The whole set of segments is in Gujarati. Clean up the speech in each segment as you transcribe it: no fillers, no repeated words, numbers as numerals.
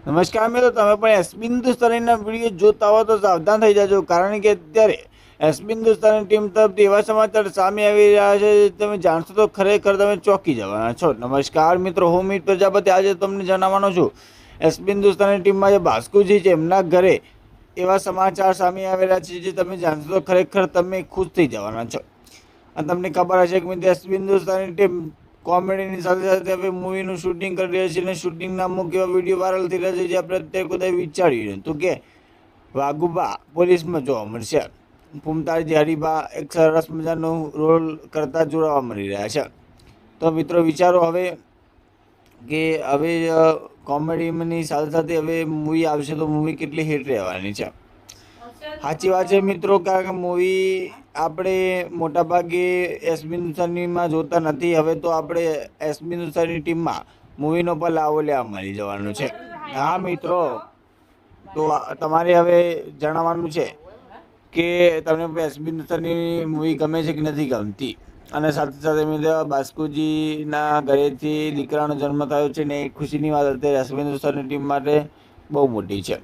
નમસ્કાર મિત્રો, તમે પણ એસબી હિન્દુસ્તાનીના વિડીયો જોતા હો તો સાવધાન થઈ જાજો, કારણ કે અત્યારે એસબી હિન્દુસ્તાની ટીમ તરફથી એવા સમાચાર સામે આવી રહ્યા છે, તમે જાણશો તો ખરેખર તમે ચોંકી જવાના છો. નમસ્કાર મિત્રો, હું મીત પ્રજાપતિ આજે તમને જણાવવાનો છું એસબી હિન્દુસ્તાની ટીમમાં જે બાસ્કુજી છે એમના ઘરે એવા સમાચાર સામે આવી રહ્યા છે જે તમે જાણશો તો ખરેખર તમે ખુશ થઈ જવાના છો. અને તમને ખબર હશે કે મિત્રો એસબી હિન્દુસ્તાની ટીમ કોમેડીની સાથે સાથે હવે મૂવીનું શૂટિંગ કરી રહ્યા છે અને શૂટિંગના અમુક એવા વિડીયો વાયરલ થઈ રહ્યા છે જે આપણે અત્યારે કોઈ વિચાર્યું હતું કે વાઘુબા પોલીસમાં જોવા મળશે. ફૂમતાજી હરિબા એક સરસ મજાનો રોલ કરતા જોવા મળી રહ્યા છે. તો મિત્રો વિચારો હવે કે હવે કોમેડીની સાથે સાથે હવે મૂવી આવશે તો મૂવી કેટલી હિટ રહેવાની છે. સાચી વાત છે મિત્રો, કારણ કે મૂવી આપણે મોટાભાગે એસબી હિન્દુસ્તાનીમાં જોતા નથી. હવે તો આપણે એસબી હિન્દુસ્તાની ટીમમાં મૂવીનો પણ લાવો લેવા મળી જવાનું છે. હા મિત્રો, તો તમારે હવે જણાવવાનું છે કે તમને એસબી હિન્દુસ્તાની મૂવી ગમે છે કે નથી ગમતી. અને સાથે સાથે મિત્રો બાસ્કુજીના ઘરેથી દીકરાનો જન્મ થયો છે ને એ ખુશીની વાત અત્યારે એસબી હિન્દુસ્તાની ટીમ માટે બહુ મોટી છે.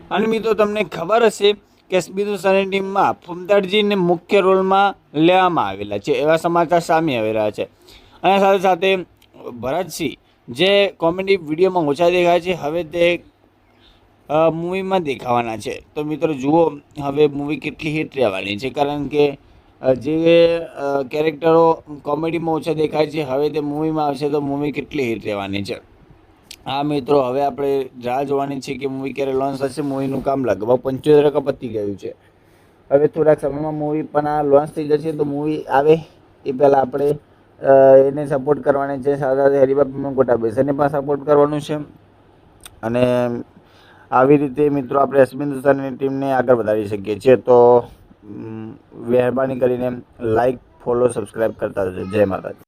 અને મિત્રો તમને ખબર હશે કે એસબી હિન્દુસ્તાની ટીમમાં ફૂમતાજીને મુખ્ય રોલમાં લેવામાં આવેલા છે એવા સમાચાર સામે આવી રહ્યા છે. અને સાથે સાથે ભરતસિંહ જે કોમેડી વિડીયોમાં ઓછા દેખાય છે હવે તે મૂવીમાં દેખાવાના છે. તો મિત્રો જુઓ હવે મૂવી કેટલી હિટ રહેવાની છે, કારણ કે જે કેરેક્ટરો કોમેડીમાં ઓછા દેખાય છે હવે તે મૂવીમાં આવશે તો મૂવી કેટલી હિટ રહેવાની છે. હા મિત્રો, હવે આપણે રાહ જોવાની છે કે મૂવી ક્યારે લોન્ચ થશે. મૂવીનું કામ લગભગ 75% પતી ગયું છે. હવે થોડાક સમયમાં મૂવી પણ આ લોન્ચ થઈ જશે. તો મૂવી આવે એ પહેલાં આપણે એને સપોર્ટ કરવાની છે. સાથે સાથે હરિબાબા ગોટા બેસને પણ સપોર્ટ કરવાનું છે. અને આવી રીતે મિત્રો આપણે એસબી હિન્દુસ્તાની ટીમને આગળ વધારી શકીએ છીએ. તો મહેરબાની કરીને લાઈક, ફોલો, સબસ્ક્રાઈબ કરતા જજો. જય માતાજી.